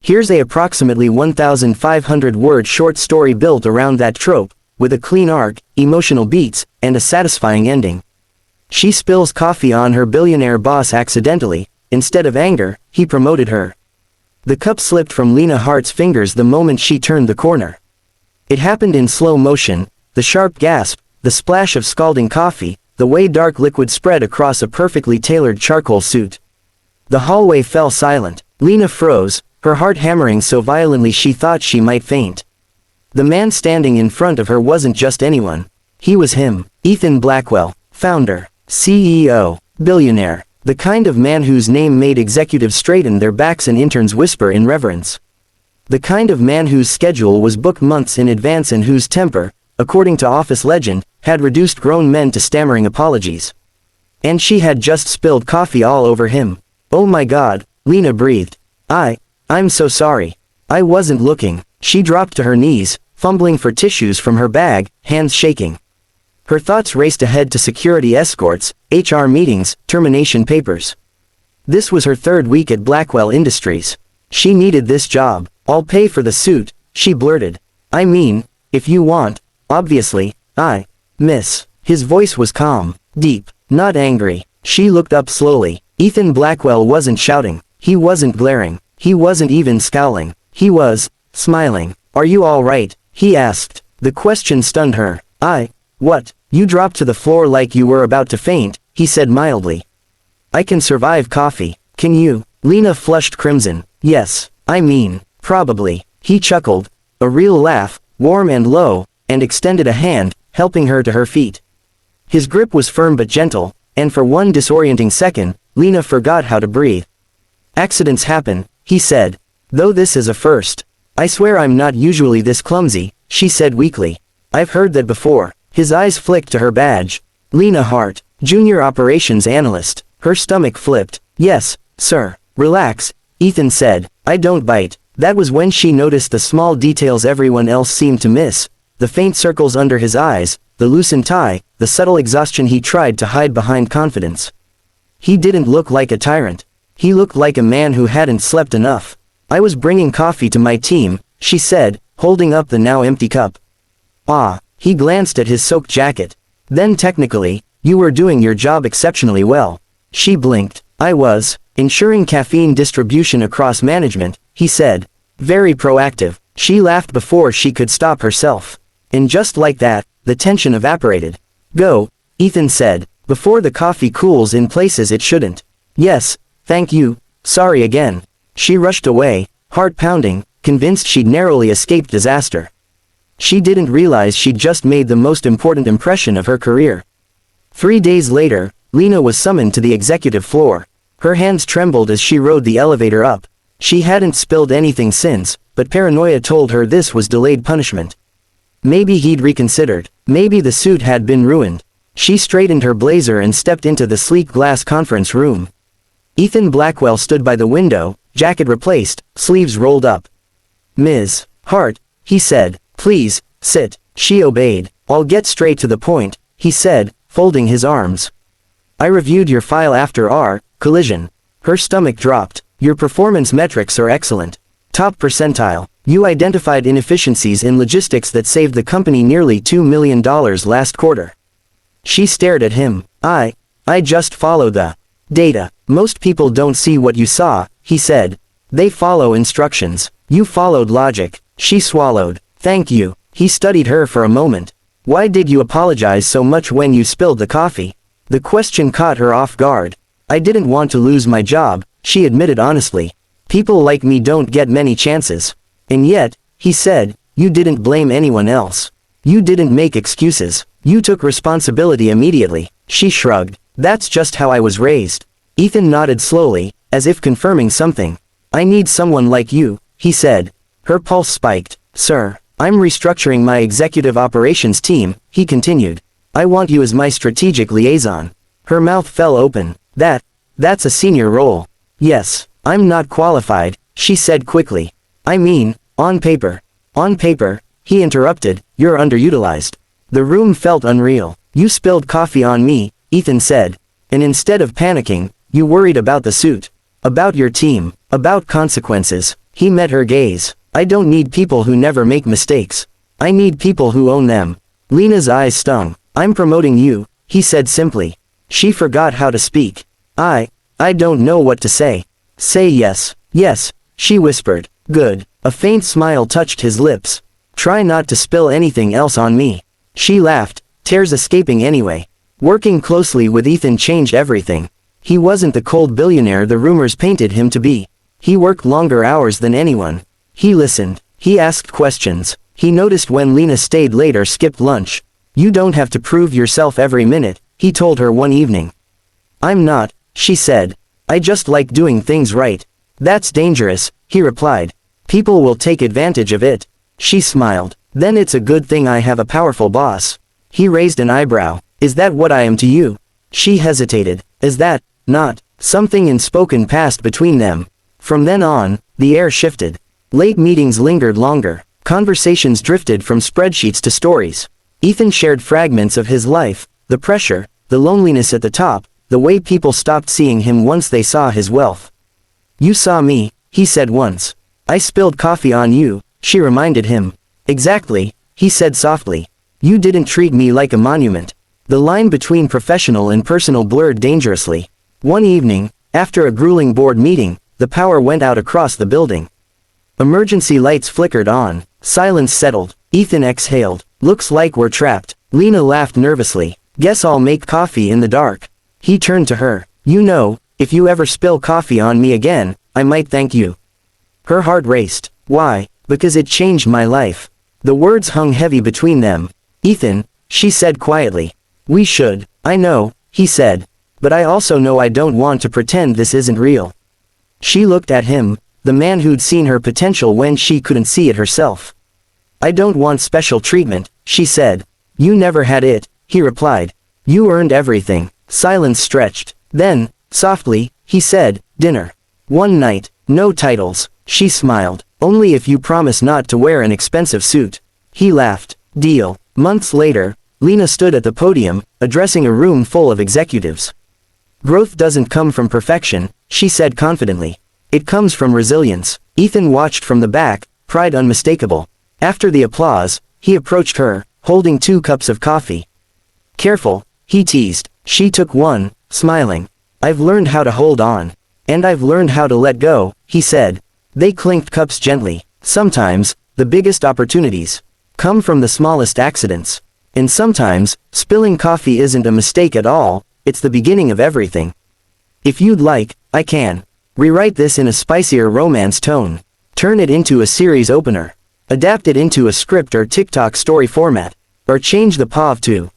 Here's a approximately 1,500-word short story built around that trope, with a clean arc, emotional beats, and a satisfying ending. She spills coffee on her billionaire boss accidentally. Instead of anger, he promoted her. The cup slipped from Lina Hart's fingers the moment she turned the corner. It happened in slow motion, the sharp gasp, the splash of scalding coffee, the way dark liquid spread across a perfectly tailored charcoal suit. The hallway fell silent. Lina froze, her heart hammering so violently she thought she might faint. The man standing in front of her wasn't just anyone. He was him, Ethan Blackwell, founder, CEO, billionaire, the kind of man whose name made executives straighten their backs and interns whisper in reverence. The kind of man whose schedule was booked months in advance and whose temper, according to office legend, had reduced grown men to stammering apologies. And she had just spilled coffee all over him. Oh my God, Lina breathed. I'm so sorry. I wasn't looking. She dropped to her knees, fumbling for tissues from her bag, hands shaking. Her thoughts raced ahead to security escorts, HR meetings, termination papers. This was her third week at Blackwell Industries. She needed this job. I'll pay for the suit, she blurted. I mean, if you want, obviously, miss. His voice was calm, deep, not angry. She looked up slowly. Ethan Blackwell wasn't shouting. He wasn't glaring. He wasn't even scowling. He was smiling. Are you all right? He asked. The question stunned her. What? You dropped to the floor like you were about to faint, he said mildly. I can survive coffee. Can you? Lina flushed crimson. Yes, I mean, probably. He chuckled. A real laugh, warm and low, and extended a hand, helping her to her feet. His grip was firm but gentle, and for one disorienting second, Lina forgot how to breathe. Accidents happen, he said. Though this is a first. I swear I'm not usually this clumsy, she said weakly. I've heard that before. His eyes flicked to her badge. Lina Hart, Junior Operations Analyst. Her stomach flipped. Yes, sir. Relax, Ethan said. I don't bite. That was when she noticed the small details everyone else seemed to miss. The faint circles under his eyes, the loosened tie, the subtle exhaustion he tried to hide behind confidence. He didn't look like a tyrant. He looked like a man who hadn't slept enough. I was bringing coffee to my team, she said, holding up the now empty cup. He glanced at his soaked jacket. Then technically, you were doing your job exceptionally well. She blinked. I was, ensuring caffeine distribution across management, he said. Very proactive. She laughed before she could stop herself. And just like that, the tension evaporated. Go, Ethan said, before the coffee cools in places it shouldn't. Yes, thank you, sorry again. She rushed away, heart pounding, convinced she'd narrowly escaped disaster. She didn't realize she'd just made the most important impression of her career. 3 days later, Lina was summoned to the executive floor. Her hands trembled as she rode the elevator up. She hadn't spilled anything since, but paranoia told her this was delayed punishment. Maybe he'd reconsidered. Maybe the suit had been ruined. She straightened her blazer and stepped into the sleek glass conference room. Ethan Blackwell stood by the window, jacket replaced, sleeves rolled up. Ms. Hart, he said, please, sit. She obeyed. I'll get straight to the point, he said, folding his arms. I reviewed your file after our collision. Her stomach dropped. Your performance metrics are excellent. Top percentile. You identified inefficiencies in logistics that saved the company nearly $2 million last quarter. She stared at him. I just follow the data. Most people don't see what you saw, he said. They follow instructions. You followed logic. She swallowed. Thank you. He studied her for a moment. Why did you apologize so much when you spilled the coffee? The question caught her off guard. I didn't want to lose my job, she admitted honestly. People like me don't get many chances. And yet, he said, you didn't blame anyone else. You didn't make excuses. You took responsibility immediately. She shrugged. That's just how I was raised. Ethan nodded slowly, as if confirming something. I need someone like you, he said. Her pulse spiked. Sir, I'm restructuring my executive operations team, he continued. I want you as my strategic liaison. Her mouth fell open. That's a senior role. Yes, I'm not qualified, she said quickly. I mean, on paper. On paper, he interrupted, you're underutilized. The room felt unreal. You spilled coffee on me, Ethan said. And instead of panicking, you worried about the suit. About your team. About consequences. He met her gaze. I don't need people who never make mistakes. I need people who own them. Lina's eyes stung. I'm promoting you, he said simply. She forgot how to speak. I don't know what to say. Say yes. Yes, she whispered. Good. A faint smile touched his lips. Try not to spill anything else on me. She laughed, tears escaping anyway. Working closely with Ethan changed everything. He wasn't the cold billionaire the rumors painted him to be. He worked longer hours than anyone. He listened. He asked questions. He noticed when Lina stayed late or skipped lunch. You don't have to prove yourself every minute, he told her one evening. I'm not, she said. I just like doing things right. That's dangerous, he replied. People will take advantage of it. She smiled. Then it's a good thing I have a powerful boss. He raised an eyebrow. Is that what I am to you? She hesitated. Is that, not? Something unspoken passed between them. From then on, the air shifted. Late meetings lingered longer. Conversations drifted from spreadsheets to stories. Ethan shared fragments of his life, the pressure, the loneliness at the top, the way people stopped seeing him once they saw his wealth. You saw me, he said once. I spilled coffee on you, she reminded him. Exactly, he said softly. You didn't treat me like a monument. The line between professional and personal blurred dangerously. One evening, after a grueling board meeting, the power went out across the building. Emergency lights flickered on. Silence settled. Ethan exhaled. Looks like we're trapped. Lina laughed nervously. Guess I'll make coffee in the dark. He turned to her. You know, if you ever spill coffee on me again, I might thank you. Her heart raced. Why? Because it changed my life. The words hung heavy between them. Ethan, she said quietly. We should. I know, he said. But I also know I don't want to pretend this isn't real. She looked at him, the man who'd seen her potential when she couldn't see it herself. I don't want special treatment, she said. You never had it, he replied. You earned everything. Silence stretched. Then, softly, he said, dinner. One night, no titles. She smiled. Only if you promise not to wear an expensive suit. He laughed. Deal. Months later, Lina stood at the podium, addressing a room full of executives. Growth doesn't come from perfection, she said confidently. It comes from resilience. Ethan watched from the back, pride unmistakable. After the applause, he approached her, holding 2 cups of coffee. Careful, he teased. She took one, smiling. I've learned how to hold on. And I've learned how to let go, he said. They clinked cups gently. Sometimes, the biggest opportunities come from the smallest accidents. And sometimes, spilling coffee isn't a mistake at all, it's the beginning of everything. If you'd like, I can rewrite this in a spicier romance tone. Turn it into a series opener. Adapt it into a script or TikTok story format. Or change the POV to